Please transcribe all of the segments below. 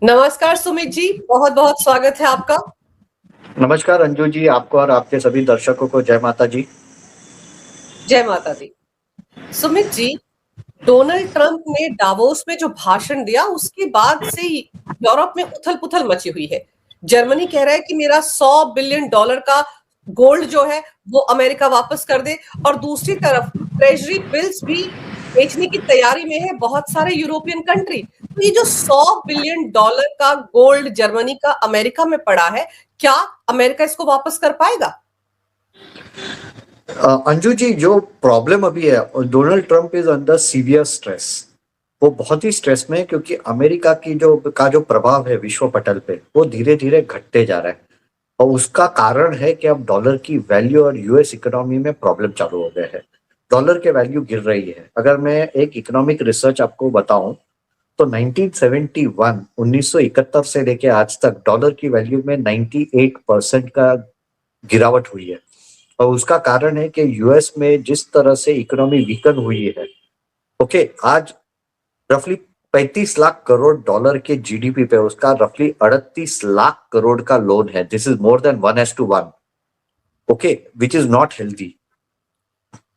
नमस्कार सुमित जी, बहुत बहुत स्वागत है आपका। नमस्कार अंजू जी, आपको और आपके सभी दर्शकों को जय माता जी। जय माता दी। सुमित जी, डोनाल्ड ट्रंप ने डावोस में जो भाषण दिया उसके बाद से यूरोप में उथल पुथल मची हुई है। जर्मनी कह रहा है कि मेरा $100 बिलियन का गोल्ड जो है वो अमेरिका वापस कर दे, और दूसरी तरफ ट्रेजरी बिल्स भी बेचने की तैयारी में है बहुत सारे यूरोपियन कंट्री। तो ये जो $100 बिलियन का गोल्ड जर्मनी का अमेरिका में पड़ा है, क्या अमेरिका इसको वापस कर पाएगा? अंजू जी, जो प्रॉब्लम अभी है, Donald Trump is under severe stress. वो बहुत ही स्ट्रेस में है क्योंकि अमेरिका की जो प्रभाव है विश्व पटल पे वो धीरे धीरे घटते जा रहा है। और उसका कारण है कि अब डॉलर की वैल्यू और यूएस इकोनॉमी में प्रॉब्लम चालू हो गए हैं। डॉलर के वैल्यू गिर रही है। अगर मैं एक इकोनॉमिक रिसर्च आपको बताऊं तो 1971 1971 से लेके आज तक डॉलर की वैल्यू में 98% का गिरावट हुई है। और उसका कारण है कि यूएस में जिस तरह से इकोनॉमी वीकन हुई है। ओके, आज रफली 35 लाख करोड़ डॉलर के जीडीपी पे उसका रफली 38 लाख करोड़ का लोन है। This is more than 1:1। Okay, which is not healthy.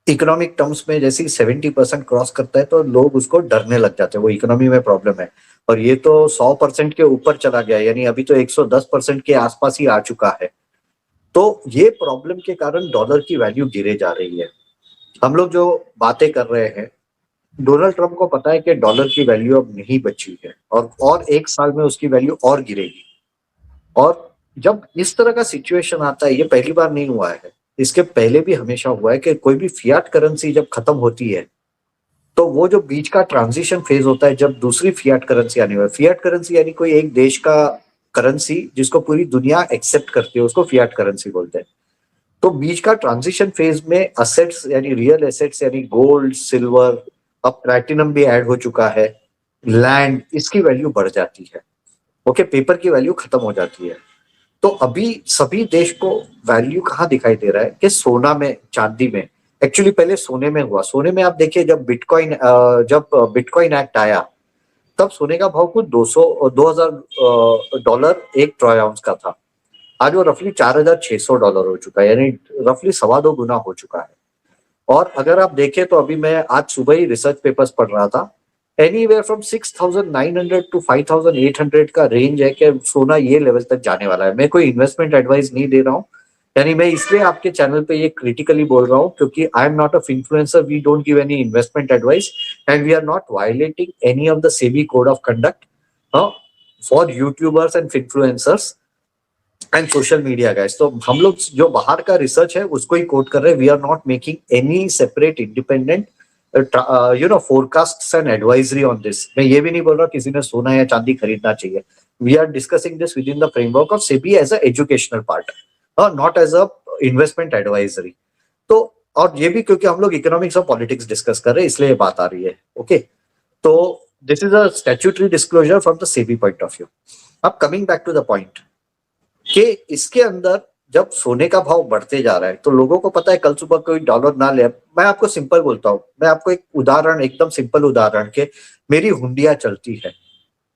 Economic terms में जैसे 70% क्रॉस करता है तो लोग उसको डरने लग जाते हैं, वो इकोनॉमी में प्रॉब्लम है। और ये तो 100% के ऊपर चला गया, यानी अभी तो 110% के आसपास ही आ चुका है। तो ये प्रॉब्लम के कारण डॉलर की वैल्यू गिरे जा रही है। हम लोग जो बातें कर रहे हैं, डोनाल्ड ट्रंप को पता है कि डॉलर की वैल्यू अब नहीं बची है और एक साल में उसकी वैल्यू और गिरेगी। और जब इस तरह का सिचुएशन आता है, ये पहली बार नहीं हुआ है, इसके पहले भी हमेशा हुआ है कि कोई भी फियाट करेंसी जब खत्म होती है तो वो जो बीच का ट्रांजिशन फेज होता है, जब दूसरी फियाट करेंसी आने वाली। फियाट करेंसी यानी कोई एक देश का करेंसी जिसको पूरी दुनिया एक्सेप्ट करती है, उसको फियाट करेंसी बोलते हैं। तो बीच का ट्रांजिशन फेज में असेट्स यानी रियल एसेट्स यानी गोल्ड, सिल्वर, अब प्लैटिनम भी ऐड हो चुका है, लैंड, इसकी वैल्यू बढ़ जाती है। ओके, पेपर की वैल्यू खत्म हो जाती है। तो अभी सभी देश को वैल्यू कहाँ दिखाई दे रहा है कि सोना में, चांदी में। एक्चुअली पहले सोने में हुआ। सोने में आप देखिए, जब बिटकॉइन एक्ट आया तब सोने का भाव कुछ 2000 डॉलर एक ट्रॉय आउंस का था। आज वो रफली $4600 हो चुका है, यानी रफली 2.25 गुना हो चुका है। और अगर आप देखें तो अभी मैं आज सुबह ही रिसर्च पेपर्स पढ़ रहा था, एनीवेयर फ्रॉम 6900 टू 5800 का रेंज है कि सोना ये लेवल तक जाने वाला है। मैं कोई इन्वेस्टमेंट एडवाइस नहीं दे रहा हूँ, यानी मैं इसलिए आपके चैनल पे ये क्रिटिकली बोल रहा हूँ क्योंकि I am not a influencer, we don't give any investment advice and we are not violating any of the SEBI code of conduct for YouTubers and influencers and social media guys. तो हम लोग जो बाहर का research है उसको ही coat कर रहे हैं। We are not making any separate independent forecast and advisory on this. मैं ये भी नहीं बोल रहा किसी ने सोना या चांदी खरीदना चाहिए। We are discussing this with in the framework of SEBI as a educational part, not as a investment advisory. तो और ये भी क्योंकि हम लोग इकोनॉमिक्स और पॉलिटिक्स डिस्कस कर रहे हैं, इसलिए ये बात आ रही है। ओके, तो this is a statutory disclosure from the SEBI point of view. अब coming back to the point कि इसके अंदर जब सोने का भाव बढ़ते जा रहा है तो लोगों को पता है कल सुबह कोई डॉलर ना ले। मैं आपको सिंपल बोलता हूँ, मैं आपको एक उदाहरण, एकदम सिंपल उदाहरण के, मेरी हुंडिया चलती है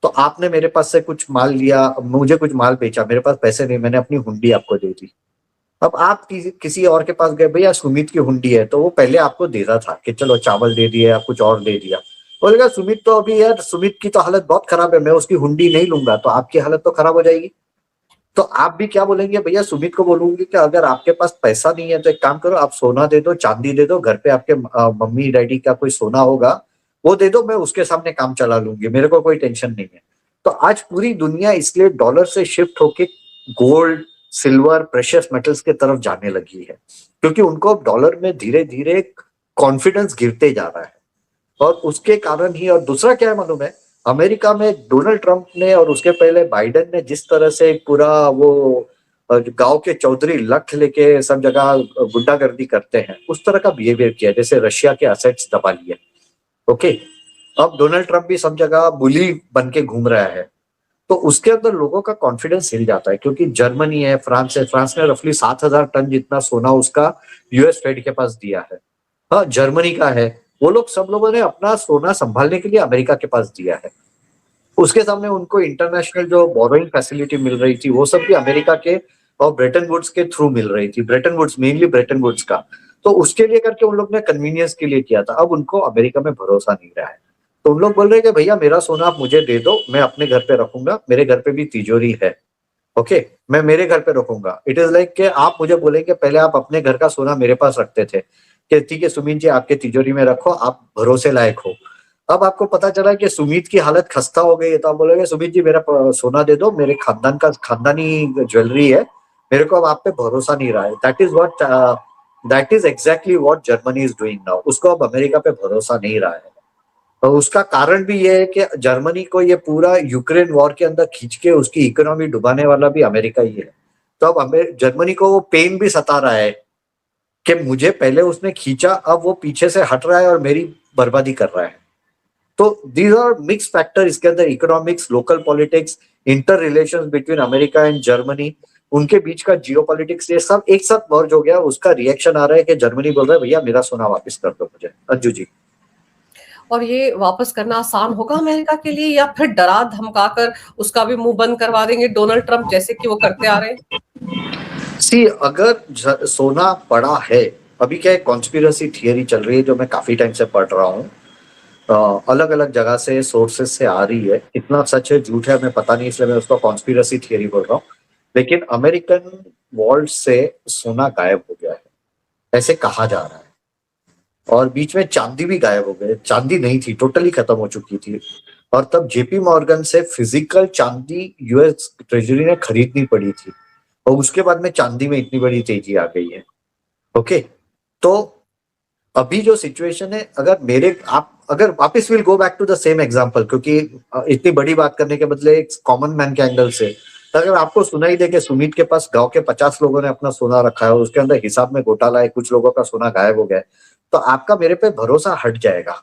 तो आपने मेरे पास से कुछ माल लिया, मुझे कुछ माल बेचा, मेरे पास पैसे नहीं, मैंने अपनी हुंडी आपको दे दी। अब आप किसी और के पास गए, भैया सुमित की हुंडी है, तो वो पहले आपको दे रहा था कि चलो चावल दे दिया या कुछ और दे दिया। बोलेगा सुमित तो अभी, यार सुमित की तो हालत बहुत खराब है, मैं उसकी हुंडी नहीं लूंगा, तो आपकी हालत तो खराब हो जाएगी। तो आप भी क्या बोलेंगे, भैया सुमित को बोलूंगी कि अगर आपके पास पैसा नहीं है तो एक काम करो, आप सोना दे दो, चांदी दे दो, घर पे आपके मम्मी डैडी का कोई सोना होगा वो दे दो, मैं उसके सामने काम चला लूंगी, मेरे को कोई टेंशन नहीं है। तो आज पूरी दुनिया इसलिए डॉलर से शिफ्ट होके गोल्ड, सिल्वर, प्रेशियस मेटल्स के तरफ जाने लगी है क्योंकि उनको डॉलर में धीरे धीरे कॉन्फिडेंस गिरते जा रहा है। और उसके कारण ही, और दूसरा क्या है मालूम है, अमेरिका में डोनाल्ड ट्रंप ने और उसके पहले बाइडेन ने जिस तरह से पूरा वो गांव के चौधरी लठ लेके सब जगह गुंडागर्दी करते हैं, उस तरह का बिहेवियर किया, जैसे रशिया के असेट्स दबा लिए। ओके, अब डोनाल्ड ट्रंप भी सब जगह बुली बन के घूम रहा है। तो उसके अंदर लोगों का कॉन्फिडेंस हिल जाता है क्योंकि जर्मनी है, फ्रांस है, फ्रांस ने रफली 7,000 टन जितना सोना उसका यूएस फेड के पास दिया है। हाँ, जर्मनी का है, वो लोग सब लोगों ने अपना सोना संभालने के लिए अमेरिका के पास दिया है। उसके सामने उनको इंटरनेशनल जो बोरोइंग फैसिलिटी मिल रही थी वो सब भी अमेरिका के और ब्रेटन वुड्स के थ्रू मिल रही थी, Bretton Woods mainly Bretton Woods का। तो उसके लिए करके उन लोग ने कन्वीनियंस के लिए किया था। अब उनको अमेरिका में भरोसा नहीं रहा है, तो उन लोग बोल रहे हैं कि भैया मेरा सोना आप मुझे दे दो, मैं अपने घर पे रखूंगा, मेरे घर पे भी तिजोरी है, ओके, मैं मेरे घर पे रखूंगा। इट इज लाइक कि आप मुझे बोलेंगे पहले आप अपने घर का सोना मेरे पास रखते थे कि ठीक है सुमीत जी आपके तिजोरी में रखो, आप भरोसे लायक हो। अब आपको पता चला कि सुमीत की हालत खस्ता हो गई है, तो आप बोलोगे सुमीत जी मेरा सोना दे दो, मेरे खानदान का खानदानी ज्वेलरी है, मेरे को अब आप पे भरोसा नहीं रहा है। That is exactly what Germany is doing now. उसको अब अमेरिका पे भरोसा नहीं रहा है। तो उसका कारण भी ये है कि जर्मनी को ये पूरा यूक्रेन वॉर के अंदर खींच के उसकी इकोनॉमी डुबाने वाला भी अमेरिका ही है। तो अब जर्मनी को वो पेन भी सता रहा है कि मुझे पहले उसने खींचा, अब वो पीछे से हट रहा है और मेरी बर्बादी कर रहा है। तो दीज आर मिक्स फैक्टर इसके अंदर, economics, local politics, inter relation between America and Germany, उनके बीच का जियो पॉलिटिक्स, ये सब एक साथ मर्ज हो गया। उसका रिएक्शन आ रहा है कि जर्मनी बोल रहा है भैया मेरा सोना वापस कर दो मुझे। अंजू जी। और ये वापस करना आसान होगा अमेरिका के लिए, या फिर डरा धमकाकर उसका भी मुंह बंद करवा देंगे डोनाल्ड ट्रंप, जैसे कि वो करते आ रहे हैं? सी अगर सोना पड़ा है, अभी क्या कॉन्स्पिरसी थियरी चल रही है जो मैं काफी टाइम से पढ़ रहा हूँ, अलग अलग जगह से सोर्सेस से आ रही है, कितना सच है झूठ है हमें पता नहीं, इसलिए मैं उसको कॉन्स्पिरसी थियरी बोल रहा हूँ। लेकिन अमेरिकन वॉल्ट से सोना गायब हो गया है, ऐसे कहा जा रहा है। और बीच में चांदी भी गायब हो गए, चांदी नहीं थी, टोटली खत्म हो चुकी थी। और तब जेपी मॉर्गन से फिजिकल चांदी यूएस ट्रेजरी ने खरीदनी पड़ी थी, और उसके बाद में चांदी में इतनी बड़ी तेजी आ गई है। ओके, तो अभी जो सिचुएशन है, अगर वापस will go back to the same example, क्योंकि इतनी बड़ी बात करने के बदले एक कॉमन मैन के एंगल से, तो अगर आपको सुनाई दे कि सुमित के पास गांव के 50 लोगों ने अपना सोना रखा है, उसके अंदर हिसाब में घोटाला है, कुछ लोगों का सोना गायब हो गया है, तो आपका मेरे पे भरोसा हट जाएगा।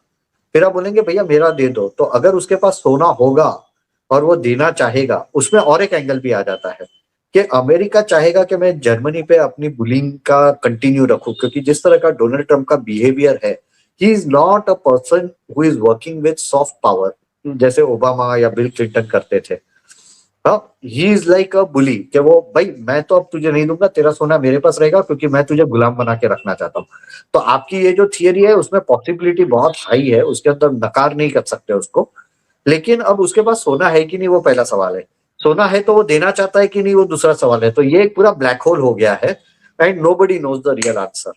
फिर आप बोलेंगे भैया मेरा दे दो। तो अगर उसके पास सोना होगा और वो देना चाहेगा, उसमें और एक एंगल भी आ जाता है कि अमेरिका चाहेगा कि मैं जर्मनी पे अपनी बुलिंग का कंटिन्यू रखूं, क्योंकि जिस तरह का डोनाल्ड ट्रंप का बिहेवियर है, he is not a person who is working with soft power जैसे ओबामा या बिल क्लिंटन करते थे। हाँ, ही इज लाइक अ बुली कि वो भाई मैं तो अब तुझे नहीं दूंगा, तेरा सोना मेरे पास रहेगा क्योंकि मैं तुझे गुलाम बना के रखना चाहता हूँ। तो आपकी ये जो थियरी है उसमें पॉसिबिलिटी बहुत हाई है, उसके अंदर नकार नहीं कर सकते उसको। लेकिन अब उसके पास सोना है कि नहीं वो पहला सवाल है, सोना है तो वो देना चाहता है कि नहीं वो दूसरा सवाल है। तो ये एक पूरा ब्लैक होल हो गया है and nobody knows the real answer.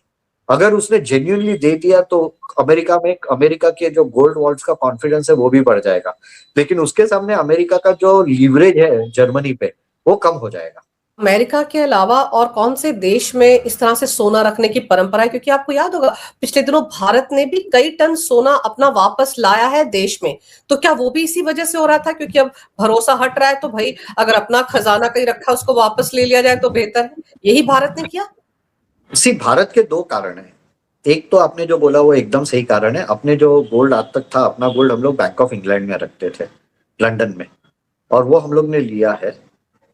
अगर उसने जेन्युइनली दे दिया तो अमेरिका के जो गोल्ड वॉल्ट्स का कॉन्फिडेंस है वो भी बढ़ जाएगा, लेकिन उसके सामने अमेरिका का जो लीवरेज है जर्मनी पे वो कम हो जाएगा। अमेरिका के अलावा और कौन से देश में इस तरह से सोना रखने की परंपरा है? क्योंकि आपको याद होगा पिछले दिनों भारत ने भी कई टन सोना अपना वापस लाया है देश में। तो क्या वो भी इसी वजह से हो रहा था, क्योंकि अब भरोसा हट रहा है, तो भाई अगर अपना खजाना कहीं रखा उसको वापस ले लिया जाए तो बेहतर है? यही भारत ने किया? भारत के दो कारण है। एक तो आपने जो बोला वो एकदम सही कारण है, अपने जो गोल्ड आज तक था, अपना गोल्ड हम लोग बैंक ऑफ इंग्लैंड में रखते थे लंदन में, और वो हम लोग ने लिया है।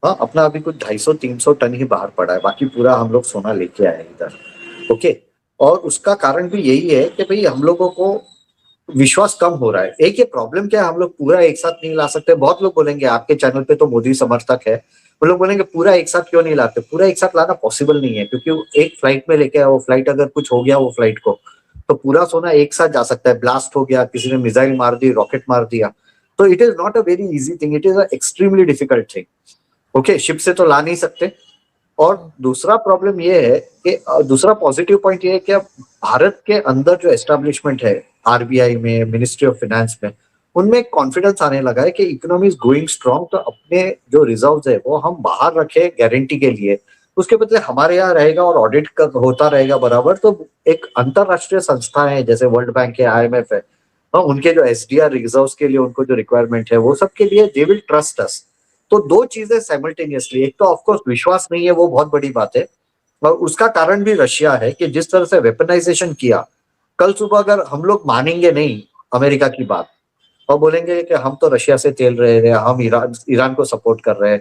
हाँ, अपना अभी कुछ 250-300 टन ही बाहर पड़ा है, बाकी पूरा हम लोग सोना लेके आए इधर। ओके, और उसका कारण भी यही है कि भाई हम लोगों को विश्वास कम हो रहा है। एक ये प्रॉब्लम क्या है, हम लोग पूरा एक साथ नहीं ला सकते। बहुत लोग बोलेंगे आपके चैनल पे तो मोदी समर्थक है, वो लोग बोलेंगे पूरा एक साथ क्यों नहीं लाते। पूरा एक साथ लाना पॉसिबल नहीं है, क्योंकि एक फ्लाइट में लेके आए, वो फ्लाइट अगर कुछ हो गया वो फ्लाइट को, तो पूरा सोना एक साथ जा सकता है। ब्लास्ट हो गया, किसी ने मिसाइल मार दी, रॉकेट मार दिया, तो it is not a very easy thing, it is a extremely difficult thing. Okay, ship से तो ला नहीं सकते। और दूसरा प्रॉब्लम ये है कि दूसरा पॉजिटिव पॉइंट ये है कि अब भारत के अंदर जो एस्टेब्लिशमेंट है आरबीआई में, मिनिस्ट्री ऑफ फाइनेंस में, उनमें कॉन्फिडेंस आने लगा है कि इकोनॉमी इज गोइंग स्ट्रांग, तो अपने जो रिजर्व्स है वो हम बाहर रखे गारंटी के लिए, उसके बदले हमारे यहाँ रहेगा और ऑडिट होता रहेगा बराबर। तो एक अंतरराष्ट्रीय संस्था है जैसे वर्ल्ड बैंक है, आईएमएफ है, उनके जो एसडीआर रिजर्व्स के लिए उनको जो रिक्वायरमेंट है वो सब के लिए दे विल ट्रस्ट अस। तो दो चीजें साइमल्टेनियसली, एक तो ऑफकोर्स विश्वास नहीं है, वो बहुत बड़ी बात है, और उसका कारण भी रशिया है कि जिस तरह से वेपनाइजेशन किया। कल सुबह अगर हम लोग मानेंगे नहीं अमेरिका की बात और बोलेंगे कि हम तो रशिया से तेल रहे हैं, हम ईरान ईरान को सपोर्ट कर रहे हैं,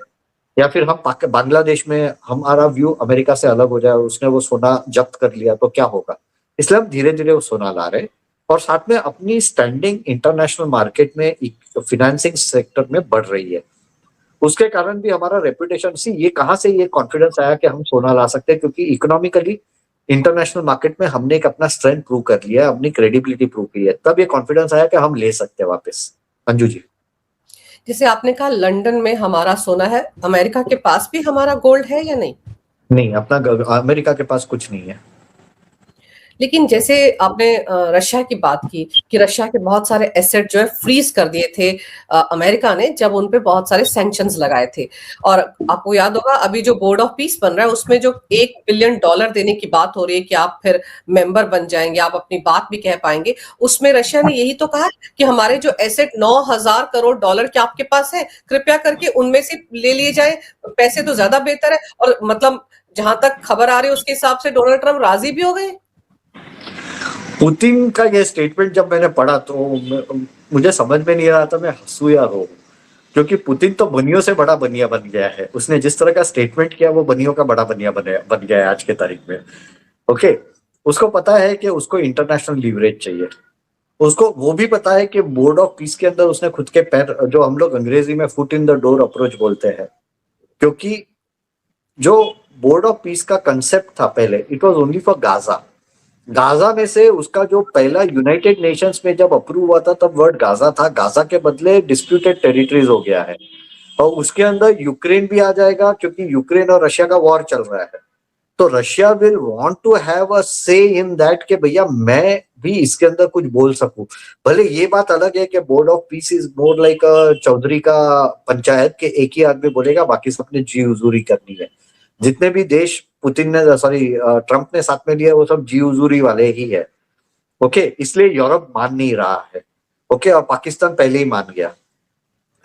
या फिर हम बांग्लादेश में हमारा व्यू अमेरिका से अलग हो जाए और उसने वो सोना जब्त कर लिया, तो क्या होगा। इसलिए हम धीरे धीरे वो सोना ला रहे हैं। और साथ में अपनी स्टैंडिंग इंटरनेशनल मार्केट में फिनेंसिंग सेक्टर में बढ़ रही है। उसके कारण भी हमारा रेपुटेशन, सी ये कहाँ से ये कॉन्फिडेंस आया कि हम सोना ला सकते हैं, क्योंकि इकोनॉमिकली इंटरनेशनल मार्केट में हमने एक अपना स्ट्रेंथ प्रूव कर लिया है, अपनी क्रेडिबिलिटी प्रूव की है, तब ये कॉन्फिडेंस आया कि हम ले सकते हैं वापस। अंजू जी। जैसे आपने कहा लंदन में हमारा सोना है, अमेरिका के पास भी हमारा गोल्ड है या नहीं? नहीं, अपना अमेरिका के पास कुछ नहीं है। लेकिन जैसे आपने रशिया की बात की कि रशिया के बहुत सारे एसेट जो है फ्रीज कर दिए थे अमेरिका ने, जब उन पे बहुत सारे सैंक्शंस लगाए थे। और आपको याद होगा अभी जो बोर्ड ऑफ पीस बन रहा है उसमें जो $1 बिलियन देने की बात हो रही है कि आप फिर मेंबर बन जाएंगे, आप अपनी बात भी कह पाएंगे, उसमें रशिया ने यही तो कहा कि हमारे जो एसेट $9,000 करोड़ के आपके पास है, कृपया करके उनमें से ले लिए जाए, पैसे तो ज्यादा बेहतर है। और मतलब जहां तक खबर आ रही है उसके हिसाब से डोनाल्ड ट्रंप राजी भी हो गए। पुतिन का ये स्टेटमेंट जब मैंने पढ़ा तो मुझे समझ में नहीं आ रहा था मैं हंसू या रो, क्योंकि पुतिन तो बनियों से बड़ा बनिया बन गया है। उसने जिस तरह का स्टेटमेंट किया वो बनियों का बड़ा बनिया बन गया है आज के तारीख में। ओके, उसको पता है कि उसको इंटरनेशनल लीवरेज चाहिए। उसको वो भी पता है कि बोर्ड ऑफ पीस के अंदर उसने खुद के पैर, जो हम लोग अंग्रेजी में foot in the door approach बोलते हैं, क्योंकि जो बोर्ड ऑफ पीस का कंसेप्ट था पहले, it was only for Gaza. Gaza में से उसका जो पहला यूनाइटेड नेशंस में जब अप्रूव हुआ था तब वर्ड गाजा था, गाजा के बदले डिस्प्यूटेड टेरिटरीज हो गया है। और उसके अंदर यूक्रेन भी आ जाएगा, क्योंकि यूक्रेन और रशिया का वॉर चल रहा है। तो Russia will want to have a say in that कि भैया मैं भी इसके अंदर कुछ बोल सकूं। भले ये बात अलग है कि board of peace is more like Chaudhary का पंचायत के एक ही आदमी बोलेगा, बाकी सबने जी हुजूरी करनी है। जितने भी देश पुतिन ने, सॉरी ट्रंप ने साथ में लिया वो सब जी हुजूरी वाले ही है। ओके, इसलिए यूरोप मान नहीं रहा है। ओके, और पाकिस्तान पहले ही मान गया।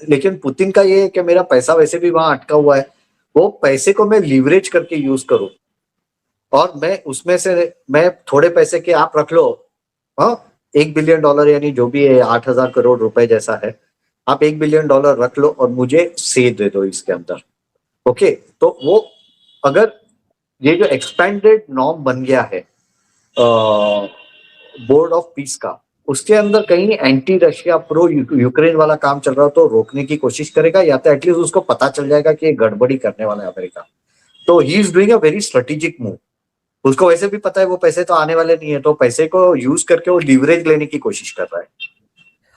लेकिन पुतिन का ये है कि मेरा पैसा वैसे भी वहां अटका हुआ है, वो पैसे को मैं लीवरेज करके यूज करूं, और मैं उसमें से मैं थोड़े पैसे के आप रख लो, हाँ, $1 बिलियन यानी जो भी है 8,000 करोड़ रुपए जैसा है, आप $1 बिलियन रख लो और मुझे से दे दो इसके अंदर। ओके, तो वो अगर ये जो एक्सपेंडेड नॉर्म बन गया है बोर्ड ऑफ पीस का, उसके अंदर कहीं एंटी रशिया प्रो यूक्रेन वाला काम चल रहा हो तो रोकने की कोशिश करेगा, या तो एटलीस्ट उसको पता चल जाएगा कि ये गड़बड़ी करने वाला है अमेरिका। तो he is doing a very strategic move. उसको वैसे भी पता है वो पैसे तो आने वाले नहीं है, तो पैसे को यूज करके वो लीवरेज लेने की कोशिश कर रहा है।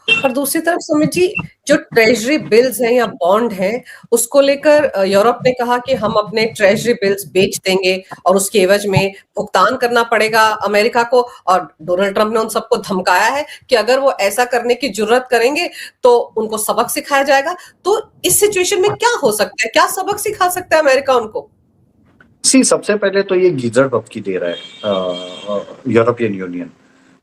और दूसरी तरफ सुमित जी, जो ट्रेजरी बिल्स हैं या बॉन्ड हैं, उसको लेकर यूरोप ने कहा कि हम अपने ट्रेजरी बिल्स बेच देंगे और उसके एवज में भुगतान करना पड़ेगा अमेरिका को। और डोनाल्ड ट्रंप ने उन सबको धमकाया है कि अगर वो ऐसा करने की जुर्रत करेंगे तो उनको सबक सिखाया जाएगा। तो इस सिचुएशन में क्या हो सकता है, क्या सबक सिखा सकता है अमेरिका उनको? सी, सबसे पहले तो ये गीजर धमकी दे रहा है यूरोपियन यूनियन,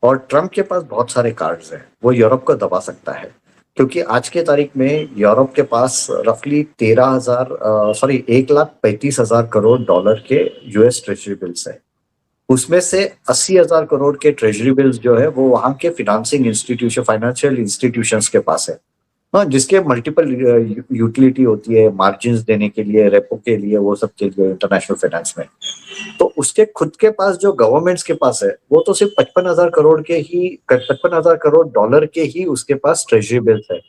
और ट्रंप के पास बहुत सारे कार्ड्स हैं, वो यूरोप को दबा सकता है। क्योंकि आज के तारीख में यूरोप के पास रफली 1,35,000 करोड़ के यूएस ट्रेजरी बिल्स है। उसमें से 80,000 करोड़ के ट्रेजरी बिल्स जो है वो वहां के फिनेंसिंग इंस्टीट्यूशन, फाइनेंशियल इंस्टीट्यूशंस के पास है। हाँ, जिसके मल्टीपल यूटिलिटी होती है मार्जिन्स देने के लिए, रेपो के लिए, वो सब के लिए इंटरनेशनल फाइनेंस में। तो उसके खुद के पास जो गवर्नमेंट्स के पास है वो तो सिर्फ 55,000 करोड़ के ही उसके पास ट्रेजरी बिल्स है।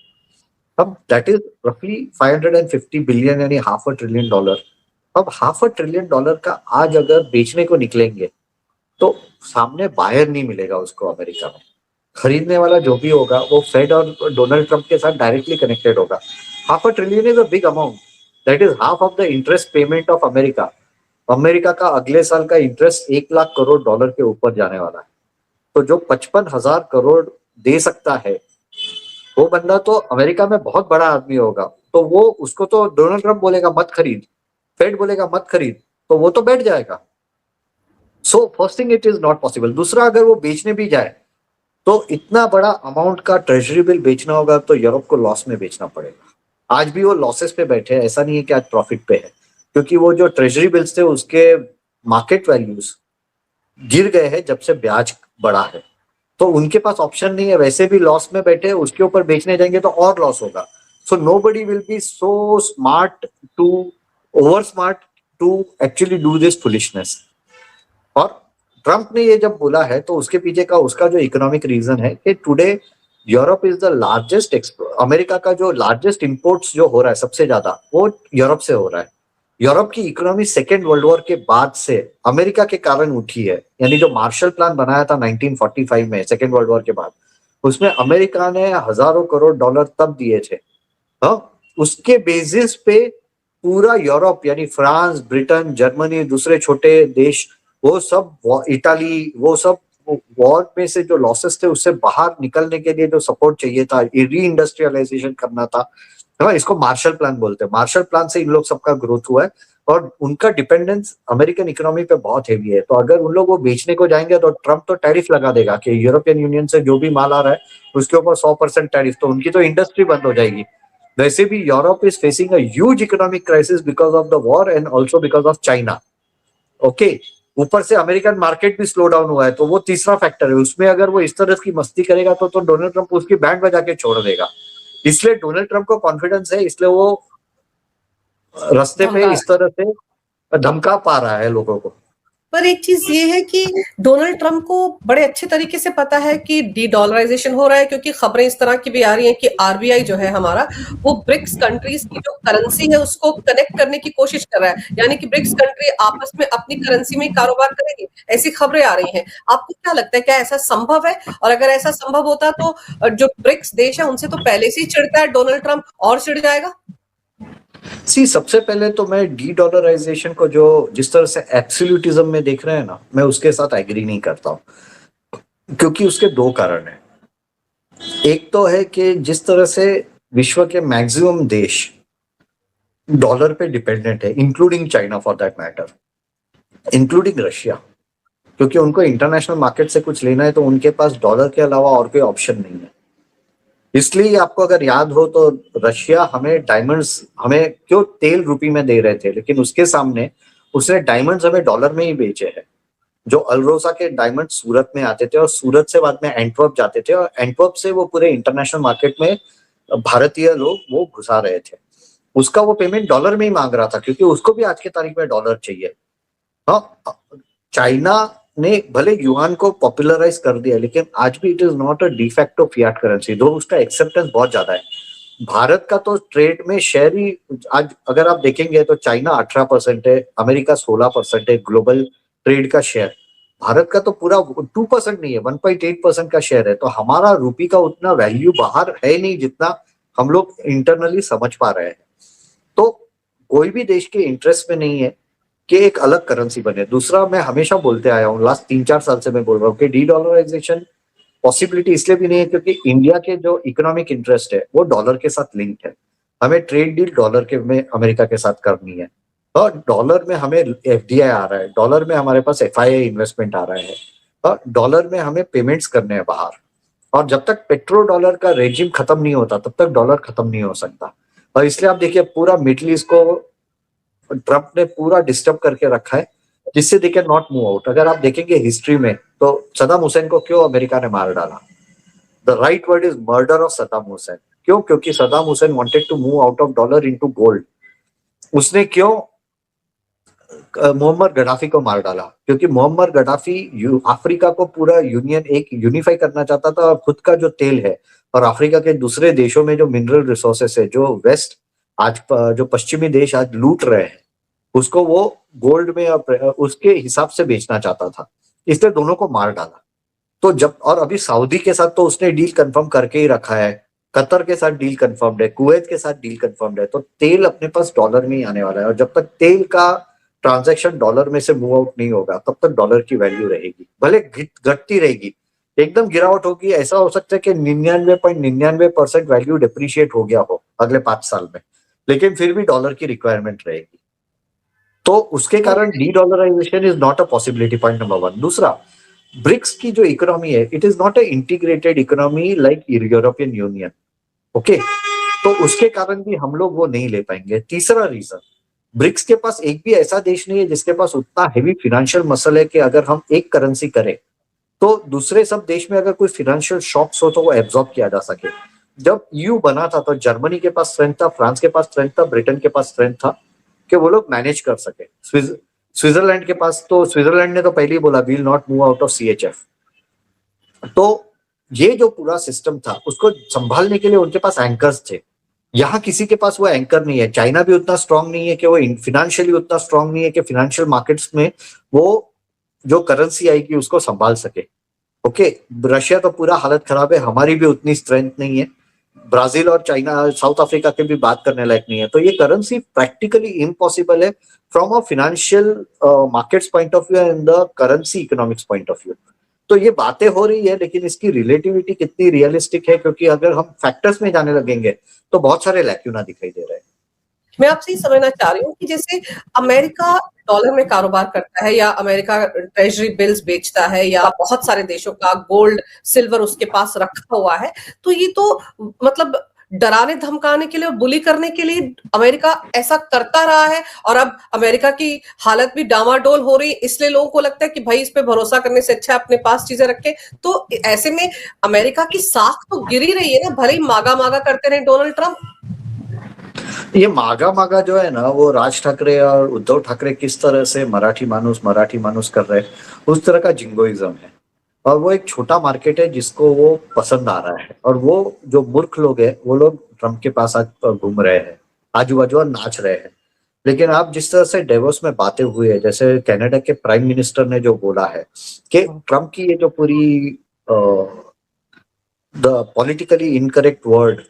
अब दैट इज रफली 550 बिलियन यानी $500 बिलियन। अब $500 बिलियन का आज अगर बेचने को निकलेंगे तो सामने बायर नहीं मिलेगा उसको अमेरिका में। खरीदने वाला जो भी होगा वो फेड और डोनाल्ड ट्रंप के साथ डायरेक्टली कनेक्टेड होगा। $500 billion is a big amount, that is half of the interest payment of America. America का अगले साल का इंटरेस्ट $1,00,000 के ऊपर जाने वाला है। तो जो 55,000 करोड़ दे सकता है वो बंदा तो अमेरिका में बहुत बड़ा आदमी होगा। तो वो उसको तो डोनाल्ड ट्रंप बोलेगा मत खरीद, फेड बोलेगा मत खरीद, तो वो तो बैठ जाएगा। So first thing, it is not possible. दूसरा, अगर वो बेचने भी जाए तो इतना बड़ा अमाउंट का ट्रेजरी बिल बेचना होगा तो यूरोप को लॉस में बेचना पड़ेगा। आज भी वो लॉसेस पे बैठे हैं, ऐसा नहीं है कि आज प्रॉफिट पे है, क्योंकि वो जो ट्रेजरी बिल्स थे उसके मार्केट वैल्यूज गिर गए हैं जब से ब्याज बढ़ा है। तो उनके पास ऑप्शन नहीं है, वैसे भी लॉस में बैठे, उसके ऊपर बेचने जाएंगे तो और लॉस होगा। So nobody will be so smart to, over smart to actually do this foolishness. और ट्रम्प ने ये जब बोला है तो उसके पीछे का उसका जो इकोनॉमिक रीजन है कि today Europe is the largest, America का जो लार्जेस्ट इंपोर्ट्स जो हो रहा है सबसे ज्यादा वो यूरोप से हो रहा है। यूरोप की इकोनॉमी सेकेंड वर्ल्ड वॉर के बाद से अमेरिका के कारण उठी है। यानी जो मार्शल प्लान बनाया था 1945 में सेकेंड वर्ल्ड वॉर के बाद, उसमें अमेरिका ने हजारों करोड़ डॉलर तब दिए थे। हाँ, उसके बेसिस पे पूरा यूरोप यानी फ्रांस, ब्रिटेन, जर्मनी, दूसरे छोटे देश, वो सब, इटाली, वो सब वॉर में से जो लॉसेस थे उससे बाहर निकलने के लिए जो सपोर्ट चाहिए था, री इंडस्ट्रियलाइजेशन करना था, हाँ, इसको मार्शल प्लान बोलते हैं। मार्शल प्लान से इन लोग सबका ग्रोथ हुआ है और उनका डिपेंडेंस अमेरिकन इकोनॉमी पे बहुत हेवी है। तो अगर उन लोग वो बेचने को जाएंगे तो ट्रम्प तो टैरिफ लगा देगा कि यूरोपियन यूनियन से जो भी माल आ रहा है उसके ऊपर 100% टैरिफ, तो उनकी तो इंडस्ट्री बंद हो जाएगी। वैसे भी Europe is facing a huge economic crisis because of the war and also because of China. Okay, ऊपर से अमेरिकन मार्केट भी स्लो डाउन हुआ है, तो वो तीसरा फैक्टर है। उसमें अगर वो इस तरह की मस्ती करेगा तो डोनाल्ड ट्रम्प उसकी बैंड बजा के छोड़ देगा। इसलिए डोनाल्ड ट्रम्प को कॉन्फिडेंस है, इसलिए वो रास्ते पे धमका इस तरह से धमका पा रहा है लोगों को। पर एक चीज ये है कि डोनाल्ड ट्रंप को बड़े अच्छे तरीके से पता है कि डी डॉलराइजेशन हो रहा है, क्योंकि खबरें इस तरह की भी आ रही हैं कि आरबीआई जो है हमारा, वो ब्रिक्स कंट्रीज की जो करेंसी है उसको कनेक्ट करने की कोशिश कर रहा है, यानी कि ब्रिक्स कंट्री आपस में अपनी करेंसी में कारोबार करेंगे, ऐसी खबरें आ रही हैं। आपको क्या लगता है, क्या ऐसा संभव है? और अगर ऐसा संभव होता तो जो ब्रिक्स देश है उनसे तो पहले से ही चिढ़ता है डोनाल्ड ट्रंप, और चिढ़ जाएगा। सबसे पहले तो मैं डी डॉलराइजेशन को जो जिस तरह से एब्सोल्यूटिज्म में देख रहे हैं ना, मैं उसके साथ एग्री नहीं करता हूं, क्योंकि उसके दो कारण हैं। एक तो है कि जिस तरह से विश्व के मैक्सिमम देश डॉलर पे डिपेंडेंट है, including China for that matter, including Russia, क्योंकि उनको इंटरनेशनल मार्केट से कुछ लेना है तो उनके पास डॉलर के अलावा और कोई ऑप्शन नहीं है। इसलिए आपको अगर याद हो तो रशिया हमें डायमंड्स, हमें क्यों तेल रुपी में दे रहे थे, लेकिन उसके सामने उसने डायमंड्स हमें डॉलर में ही बेचे हैं। जो अल्रोसा के डायमंड सूरत में आते थे और सूरत से बाद में एंटवर्प जाते थे और एंटवर्प से वो पूरे इंटरनेशनल मार्केट में भारतीय लोग वो घुसा रहे थे। उसका वो पेमेंट डॉलर में ही मांग रहा था, क्योंकि उसको भी आज की तारीख में डॉलर चाहिए। हाँ, चाइना ने भले युआन को पॉपुलराइज कर दिया, लेकिन आज भी it is not a de facto Fiat currency, दो उसका एक्सेप्टेंस बहुत ज्यादा है। भारत का तो ट्रेड में शेयर ही आज अगर आप देखेंगे तो चाइना 18% है, अमेरिका 16% है ग्लोबल ट्रेड का शेयर। भारत का तो पूरा 2% नहीं है, 1.8% का शेयर है। तो हमारा रुपी का उतना वैल्यू बाहर है नहीं जितना हम लोग इंटरनली समझ पा रहे हैं। तो कोई भी देश के इंटरेस्ट में नहीं है कि एक अलग करेंसी बने। दूसरा, मैं हमेशा बोलते आया हूँ, लास्ट 3-4 साल से मैं बोल रहा हूँ कि डी डॉलराइजेशन पॉसिबिलिटी इसलिए भी नहीं है क्योंकि इंडिया के जो इकोनॉमिक इंटरेस्ट है वो डॉलर के साथ लिंक्ड है। हमें ट्रेड डील डॉलर के में अमेरिका के साथ करनी है, और डॉलर में हमें एफडीआई आ रहा है, डॉलर में हमारे पास एफआईआई इन्वेस्टमेंट आ रहा है, और डॉलर में हमें पेमेंट्स करने हैं बाहर। और जब तक पेट्रो डॉलर का रेजिम खत्म नहीं होता तब तक डॉलर खत्म नहीं हो सकता। और इसलिए आप देखिए पूरा मिडिल ईस्ट को ट्रम्प ने पूरा डिस्टर्ब करके रखा है, जिससे they can not move out. अगर आप देखेंगे हिस्ट्री में तो सद्दाम हुसैन को क्यों अमेरिका ने मार डाला, the right word is murder of Saddam Hussein. क्यों? क्योंकि Saddam Hussein wanted to move out of dollar into gold. उसने क्यों मोहम्मद गद्दाफी को मार डाला? क्योंकि मोहम्मद गद्दाफी अफ्रीका को पूरा यूनियन एक यूनिफाई करना चाहता था, और खुद का जो तेल है और अफ्रीका के दूसरे देशों में जो मिनरल रिसोर्सेस है, जो वेस्ट आज जो पश्चिमी देश आज लूट रहे हैं, उसको वो गोल्ड में उसके हिसाब से बेचना चाहता था, इसलिए दोनों को मार डाला। तो जब, और अभी सऊदी के साथ तो उसने डील कंफर्म करके ही रखा है, कतर के साथ डील कंफर्म्ड है, कुवैत के साथ डील कंफर्म्ड है। तो तेल अपने पास डॉलर में ही आने वाला है, और जब तक तेल का ट्रांजैक्शन डॉलर में से मूव आउट नहीं होगा तब तक डॉलर की वैल्यू रहेगी, भले घटती रहेगी, एकदम गिरावट होगी। ऐसा हो सकता है कि 99.99% वैल्यू डिप्रिशिएट हो गया हो अगले 5 साल में, लेकिन फिर भी डॉलर की रिक्वायरमेंट रहेगी। तो उसके कारण de dollarization is not a possibility, point number 1। दूसरा, ब्रिक्स की जो इकोनॉमी है, it is not a integrated economy like European Union. Okay, तो उसके कारण भी हम लोग वो नहीं ले पाएंगे। तीसरा रीजन, ब्रिक्स के पास एक भी ऐसा देश नहीं है जिसके पास उतना हेवी फाइनेंशियल मसल है कि अगर हम एक करेंसी करें तो दूसरे सब देश में अगर कोई फाइनेंशियल शॉक्स हो तो वो एब्जॉर्ब किया जा सके। जब ईयू बना था तो जर्मनी के पास स्ट्रेंथ था, फ्रांस के पास स्ट्रेंथ था, ब्रिटेन के पास स्ट्रेंथ था कि वो लोग मैनेज कर सके। स्विट्जरलैंड के पास तो, स्विट्जरलैंड ने तो पहले ही बोला will not move out of CHF। तो ये जो पूरा सिस्टम था उसको संभालने के लिए उनके पास एंकर्स थे। यहाँ किसी के पास वो एंकर नहीं है। चाइना भी उतना स्ट्रांग नहीं है कि वो फिनेंशियली उतना स्ट्रांग नहीं है कि फिनेंशियल मार्केट्स में वो जो करेंसी आएगी उसको संभाल सके। ओके, रशिया तो पूरा हालत खराब है, हमारी भी उतनी स्ट्रेंथ नहीं है। ब्राजील और चाइना, साउथ अफ्रीका के भी बात करने लायक नहीं है। तो ये करेंसी प्रैक्टिकली इम्पॉसिबल है from a financial markets point of view and the currency economics point of view. तो ये बातें हो रही है, लेकिन इसकी रिलेटिविटी कितनी रियलिस्टिक है, क्योंकि अगर हम फैक्टर्स में जाने लगेंगे तो बहुत सारे लैक्यूना दिखाई दे रहे हैं। मैं आपसे ये समझना चाह रही हूँ कि जैसे अमेरिका डॉलर में कारोबार करता है या अमेरिका ट्रेजरी बिल्स बेचता है या बहुत सारे देशों का गोल्ड सिल्वर उसके पास रखा हुआ है, तो ये तो मतलब डराने धमकाने के लिए और बुली करने के लिए अमेरिका ऐसा करता रहा है। और अब अमेरिका की हालत भी डामाडोल हो रही है, इसलिए लोगों को लगता है कि भाई इस पे भरोसा करने से अच्छा अपने पास चीजें रखें। तो ऐसे में अमेरिका की साख तो गिर ही रही है ना, भले ही मागा मागा करते रहे डोनाल्ड ट्रंप। ये मागा मागा जो है ना, वो राज ठाकरे और उद्धव ठाकरे किस तरह से मराठी मानुस कर रहे हैं, उस तरह का जिंगोइज्म है। और वो एक छोटा मार्केट है जिसको वो पसंद आ रहा है। और वो जो मूर्ख लोग हैं वो लोग ट्रम्प के पास आज घूम रहे हैं, आजू बाजू और नाच रहे हैं। लेकिन आप जिस तरह से डेवोस में बातें हुई है, जैसे कनाडा के प्राइम मिनिस्टर ने जो बोला है कि ट्रम्प की ये जो पूरी the politically incorrect word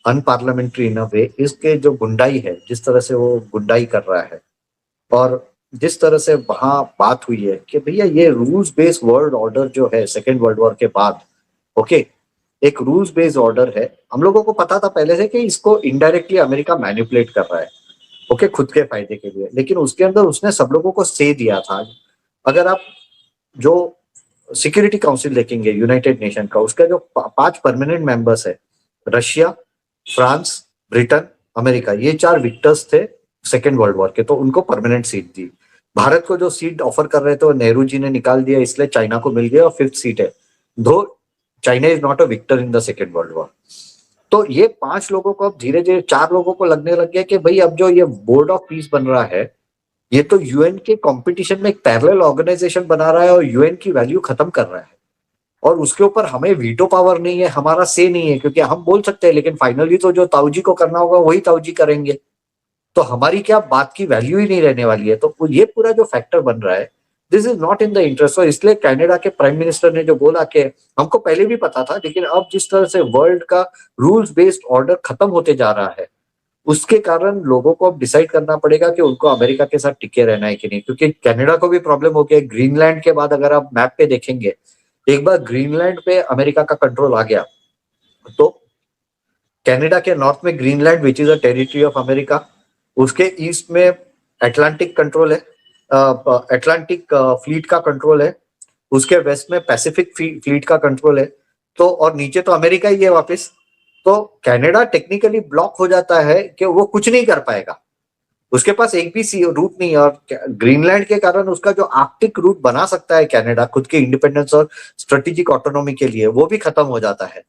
unparliamentary in a way, इसके जो गुंडाई है, जिस तरह से वो गुंडाई कर रहा है, और जिस तरह से वहां बात हुई है कि भैया ये रूल्स बेस्ड वर्ल्ड ऑर्डर जो है सेकेंड वर्ल्ड वॉर के बाद, ओके, एक रूल्स बेस्ड ऑर्डर है। हम लोगों को पता था पहले से कि इसको इनडायरेक्टली अमेरिका मैनिपुलेट कर रहा है, ओके, खुद के फायदे के लिए। लेकिन उसके अंदर उसने सब लोगों को से दिया था। अगर आप जो सिक्योरिटी काउंसिल देखेंगे यूनाइटेड नेशन का, उसका जो 5 परमानेंट मेंबर्स है, रशिया, फ्रांस, ब्रिटेन, अमेरिका, ये 4 विक्टर्स थे सेकेंड वर्ल्ड वॉर के, तो उनको परमानेंट सीट दी। भारत को जो सीट ऑफर कर रहे थे वो नेहरू जी ने निकाल दिया, इसलिए चाइना को मिल गया और 5th सीट है, दो China is not a victor in the second world war. तो ये 5 लोगों को अब धीरे धीरे 4 लोगों को लगने लग गया कि भाई अब जो ये बोर्ड ऑफ पीस बन रहा है, ये तो यूएन के कंपटीशन में एक पैरेलल ऑर्गेनाइजेशन बना रहा है और यूएन की वैल्यू खत्म कर रहा है। और उसके ऊपर हमें वीटो पावर नहीं है, हमारा से नहीं है, क्योंकि हम बोल सकते हैं लेकिन फाइनली तो जो ताऊजी को करना होगा वही ताऊजी करेंगे, तो हमारी क्या बात की वैल्यू ही नहीं रहने वाली है। तो ये पूरा जो फैक्टर बन रहा है, this is not in the interest. और इसलिए कनाडा के प्राइम मिनिस्टर ने जो बोला कि हमको पहले भी पता था, लेकिन अब जिस तरह से वर्ल्ड का रूल्स बेस्ड ऑर्डर खत्म होते जा रहा है, उसके कारण लोगों को अब डिसाइड करना पड़ेगा कि उनको अमेरिका के साथ टिके रहना है कि नहीं। क्योंकि कनाडा को भी प्रॉब्लम हो गया, ग्रीनलैंड के बाद अगर आप मैप पे देखेंगे, एक बार ग्रीनलैंड पे अमेरिका का कंट्रोल आ गया तो कनाडा के नॉर्थ में Greenland which is a territory of America, उसके ईस्ट में अटलांटिक कंट्रोल है, अटलांटिक फ्लीट का कंट्रोल है, उसके वेस्ट में पैसिफिक फ्लीट का कंट्रोल है, तो और नीचे तो अमेरिका ही है वापस। तो कनाडा टेक्निकली ब्लॉक हो जाता है कि वो कुछ नहीं कर पाएगा, उसके पास एक भी सी रूट नहीं है। और ग्रीनलैंड के कारण उसका जो आर्कटिक रूट बना सकता है कनाडा खुद के इंडिपेंडेंस और स्ट्रेटेजिक ऑटोनॉमी के लिए, वो भी खत्म हो जाता है।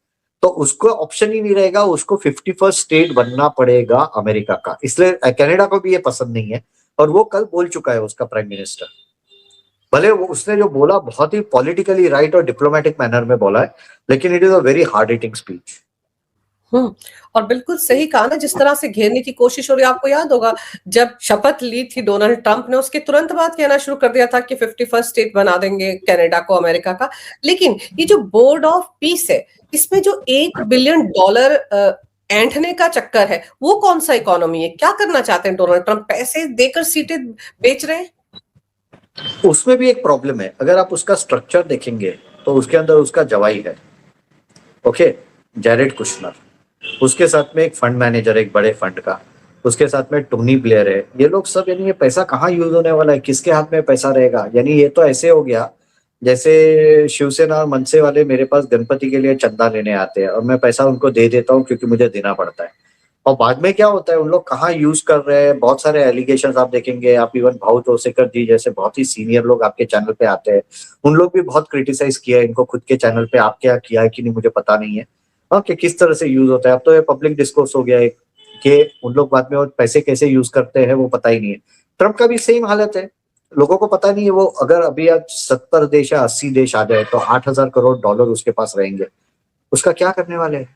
तो उसको ऑप्शन ही नहीं रहेगा, उसको 51st स्टेट बनना पड़ेगा अमेरिका का। इसलिए कनाडा को भी ये पसंद नहीं है, और वो कल बोल चुका है उसका प्राइम मिनिस्टर। भले वो उसने जो बोला बहुत ही पॉलिटिकली राइट और डिप्लोमेटिक मैनर में बोला है, लेकिन it is a very hard hitting speech. और बिल्कुल सही कहा ना, जिस तरह से घेरने की कोशिश हो रही है। आपको याद होगा जब शपथ ली थी डोनाल्ड ट्रंप ने, उसके तुरंत बाद कहना शुरू कर दिया था कि 51st स्टेट बना देंगे कनाडा को अमेरिका का। लेकिन ये जो बोर्ड ऑफ पीस है, इसमें जो $1 बिलियन ऐंठने का चक्कर है, वो कौन सा इकोनॉमी है? क्या करना चाहते हैं डोनाल्ड ट्रंप? पैसे देकर सीटें बेच रहे हैं? उसमें भी एक प्रॉब्लम है। अगर आप उसका स्ट्रक्चर देखेंगे तो उसके अंदर उसका जवाई है, ओके, जैरेड कुशनर, उसके साथ में एक फंड मैनेजर, एक बड़े फंड का, उसके साथ में टोनी ब्लेयर है। ये लोग सब, यानी ये पैसा कहाँ यूज होने वाला है, किसके हाथ में पैसा रहेगा? यानी ये तो ऐसे हो गया जैसे शिवसेना और मनसे वाले मेरे पास गणपति के लिए चंदा लेने आते हैं और मैं पैसा उनको दे देता हूँ क्योंकि मुझे देना पड़ता है। और बाद में क्या होता है, उन लोग कहाँ यूज कर रहे हैं, बहुत सारे एलिगेशन आप देखेंगे। आप इवन भाऊ तोसेकर जी जैसे बहुत ही सीनियर लोग आपके चैनल पे आते हैं, उन लोग भी बहुत क्रिटिसाइज किया है इनको खुद के चैनल पे। आप क्या किया है कि नहीं मुझे पता नहीं है, हाँ, कि किस तरह से यूज होता है। अब तो ये पब्लिक डिस्कोर्स हो गया है कि उन लोग बाद में और पैसे कैसे यूज करते हैं वो पता ही नहीं है। ट्रम्प का भी सेम हालत है, लोगों को पता नहीं है वो, अगर अभी आज 70 देश या 80 देश आ जाए तो $8,000 करोड़ उसके पास रहेंगे, उसका क्या करने वाले हैं?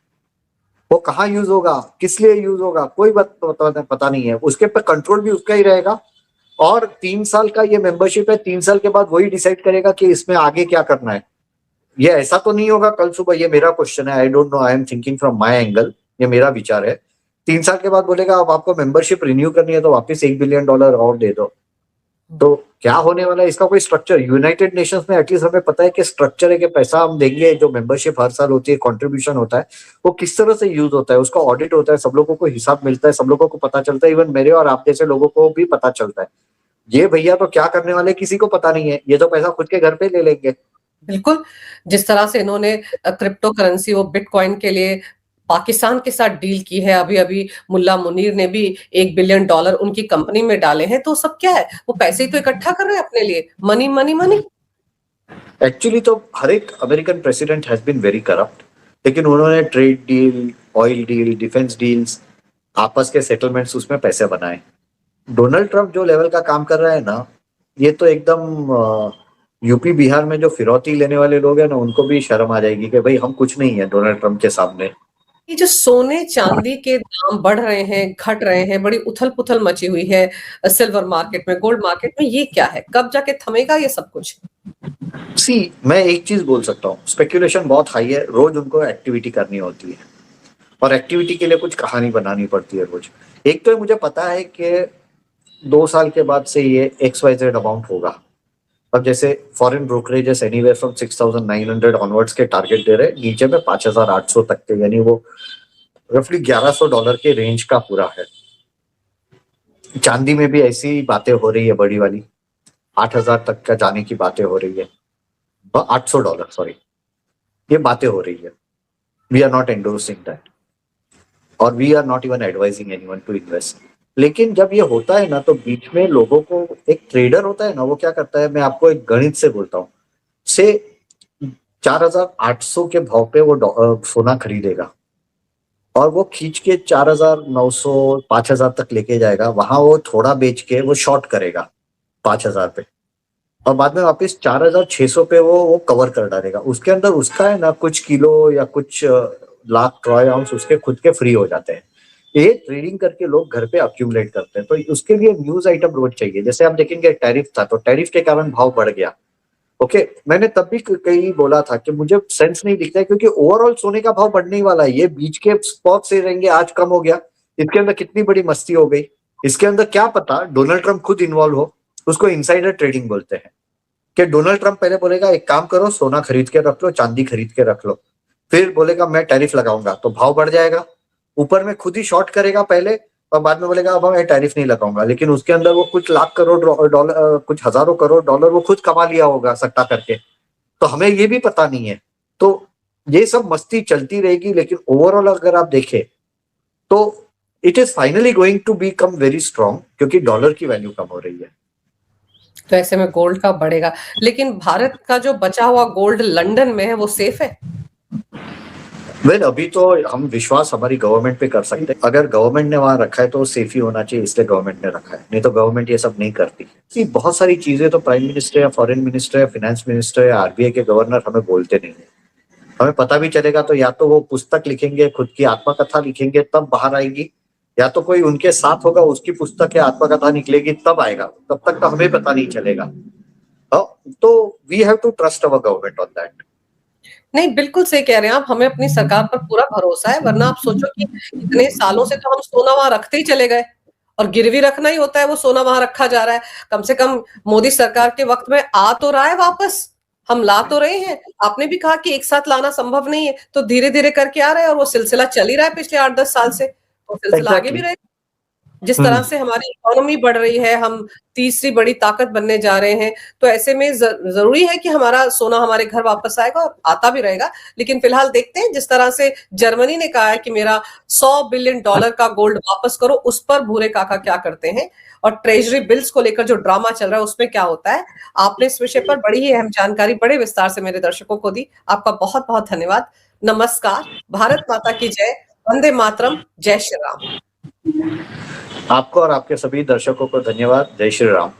वो कहाँ यूज होगा, किस लिए यूज होगा, कोई बात पता नहीं है। उसके पर कंट्रोल भी उसका ही रहेगा, और 3 साल का ये मेंबरशिप है, 3 साल के बाद वही डिसाइड करेगा कि इसमें आगे क्या करना है। ये ऐसा तो नहीं होगा कल सुबह, ये मेरा क्वेश्चन है, I don't know, I am thinking from my angle, ये मेरा विचार है। 3 साल के बाद बोलेगा अब आपको मेंबरशिप रिन्यू करनी है तो वापस $1 बिलियन और दे दो। तो क्या होने वाला है, इसका कोई स्ट्रक्चर यूनाइटेड नेशंस में एटलीस्ट हमें पता है कि स्ट्रक्चर है कि पैसा हम देंगे, जो मेंबरशिप हर साल होती है, कंट्रीब्यूशन होता है, वो किस तरह से यूज होता है, उसका ऑडिट होता है, सब लोगों को हिसाब मिलता है, सब लोगों को पता चलता है, इवन मेरे और आप जैसे लोगों को भी पता चलता है। ये भैया तो क्या करने वाले किसी को पता नहीं है, ये तो पैसा खुद के घर पे ले लेंगे। बिल्कुल, जिस तरह से इन्होंने क्रिप्टो करेंसी वो बिटकॉइन के लिए पाकिस्तान के साथ डील की है, अभी-अभी मुल्ला मुनीर ने भी $1 बिलियन उनकी कंपनी में डाले हैं, तो सब क्या है? वो पैसे ही तो इकट्ठा कर रहे हैं अपने लिए, मनी, मनी, मनी। एक्चुअली तो हर एक American president has been very corrupt, लेकिन उन्होंने trade deal, oil deal, defence deals, आपस के सेटलमेंट्स, उसमें पैसे बनाए। डोनाल्ड ट्रंप जो लेवल का काम कर रहा है ना, ये तो एकदम यूपी बिहार में जो फिरौती लेने वाले लोग हैं ना, उनको भी शर्म आ जाएगी कि भाई हम कुछ नहीं है डोनाल्ड ट्रंप के सामने। ये जो सोने चांदी के दाम बढ़ रहे हैं, घट रहे हैं, बड़ी उथल पुथल मची हुई है सिल्वर मार्केट में, गोल्ड मार्केट में, ये क्या है? कब जाके थमेगा ये सब कुछ? सी, मैं एक चीज बोल सकता हूँ, स्पेकुलेशन बहुत हाई है, रोज उनको एक्टिविटी करनी होती है, और एक्टिविटी के लिए कुछ कहानी बनानी पड़ती है रोज। एक तो मुझे पता है कि 2 साल के बाद से ये XYZ अमाउंट होगा। अब जैसे foreign brokerages anywhere from 6,900 onwards के टारगेट दे रहे हैं, नीचे में 5,800 तक के, यानी वो रफली $1,100 के रेंज का पूरा है। चांदी में भी ऐसी बातें हो रही है बड़ी वाली, 8,000 तक का जाने की बातें हो रही है, $800, सॉरी, ये बातें हो रही है। We are not endorsing that, और we are not even advising anyone to invest. लेकिन जब ये होता है ना, तो बीच में लोगों को, एक ट्रेडर होता है ना, वो क्या करता है, मैं आपको एक गणित से बोलता हूँ, से 4,800 के भाव पे वो सोना खरीदेगा, और वो खींच के 4,900 5,000 तक लेके जाएगा, वहां वो थोड़ा बेच के वो शॉर्ट करेगा 5,000 पे, और बाद में वापस 4,600 पे वो कवर कर डालेगा। उसके अंदर उसका है ना कुछ किलो या कुछ लाख ट्रॉय आउंस उसके खुद के फ्री हो जाते हैं। ये ट्रेडिंग करके लोग घर पे अक्यूमुलेट करते हैं, तो उसके लिए न्यूज आइटम रोज चाहिए। जैसे आप देखेंगे टैरिफ था, तो टैरिफ के कारण भाव बढ़ गया। ओके, मैंने तब भी कहीं बोला था कि मुझे सेंस नहीं दिखता है, क्योंकि ओवरऑल सोने का भाव बढ़ने ही वाला है, ये बीच के स्पॉट से रहेंगे, आज कम हो गया, इसके अंदर कितनी बड़ी मस्ती हो गई। इसके अंदर क्या पता डोनाल्ड ट्रंप खुद इन्वॉल्व हो, उसको इनसाइडर ट्रेडिंग बोलते हैं, कि डोनाल्ड ट्रंप पहले बोलेगा एक काम करो, सोना खरीद के रख लो, चांदी खरीद के रख लो, फिर बोलेगा मैं टैरिफ लगाऊंगा, तो भाव बढ़ जाएगा, ऊपर में खुद ही शॉर्ट करेगा पहले, और बाद में बोलेगा अब मैं टैरिफ नहीं लगाऊंगा, लेकिन उसके अंदर वो कुछ लाख करोड़ डॉलर, कुछ हजारों करोड़ डॉलर वो खुद कमा लिया होगा सट्टा करके, तो हमें ये भी पता नहीं है। तो ये सब मस्ती चलती रहेगी, लेकिन ओवरऑल अगर आप देखें तो it is finally going to become very strong, क्योंकि डॉलर की वैल्यू कम हो रही है। तो ऐसे में गोल्ड का बढ़ेगा, लेकिन भारत का जो बचा हुआ गोल्ड लंदन में है, वो सेफ है? वेल, अभी तो हम विश्वास हमारी गवर्नमेंट पे कर सकते हैं। अगर गवर्नमेंट ने वहां रखा है तो सेफ ही होना चाहिए, इसलिए गवर्नमेंट ने रखा है, नहीं तो गवर्नमेंट ये सब नहीं करती। कि बहुत सारी चीजें तो प्राइम मिनिस्टर या फॉरेन मिनिस्टर या फाइनेंस मिनिस्टर या RBI के गवर्नर हमें बोलते नहीं है। हमें पता भी चलेगा तो या तो वो पुस्तक लिखेंगे, खुद की आत्मकथा लिखेंगे, तब बाहर आएगी, या तो कोई उनके साथ होगा, उसकी पुस्तक या आत्मकथा निकलेगी, तब आएगा, तब तक तो हमें पता नहीं चलेगा। तो we have to trust our government on that. नहीं, बिल्कुल सही कह रहे हैं आप, हमें अपनी सरकार पर पूरा भरोसा है, वरना आप सोचो कि इतने सालों से तो हम सोना वहां रखते ही चले गए, और गिरवी रखना ही होता है, वो सोना वहां रखा जा रहा है। कम से कम मोदी सरकार के वक्त में आ तो रहा है वापस, हम ला तो रहे हैं। आपने भी कहा कि एक साथ लाना संभव नहीं है, तो धीरे धीरे करके आ रहे हैं, और वो सिलसिला चल ही रहा है पिछले 8-10 साल से, तो सिलसिला आगे भी एग्जैक्टली। रहेगा। जिस तरह से हमारी इकोनॉमी बढ़ रही है, हम तीसरी बड़ी ताकत बनने जा रहे हैं, तो ऐसे में जरूरी है कि हमारा सोना हमारे घर वापस आएगा, और आता भी रहेगा। लेकिन फिलहाल देखते हैं, जिस तरह से जर्मनी ने कहा है कि मेरा $100 बिलियन का गोल्ड वापस करो, उस पर भूरे काका क्या करते हैं, और ट्रेजरी बिल्स को लेकर जो ड्रामा चल रहा है उसमें क्या होता है। आपने इस विषय पर बड़ी ही अहम जानकारी बड़े विस्तार से मेरे दर्शकों को दी, आपका बहुत बहुत धन्यवाद। नमस्कार, भारत माता की जय, वंदे मातरम, जय श्री राम। आपको और आपके सभी दर्शकों को धन्यवाद। जय श्री राम।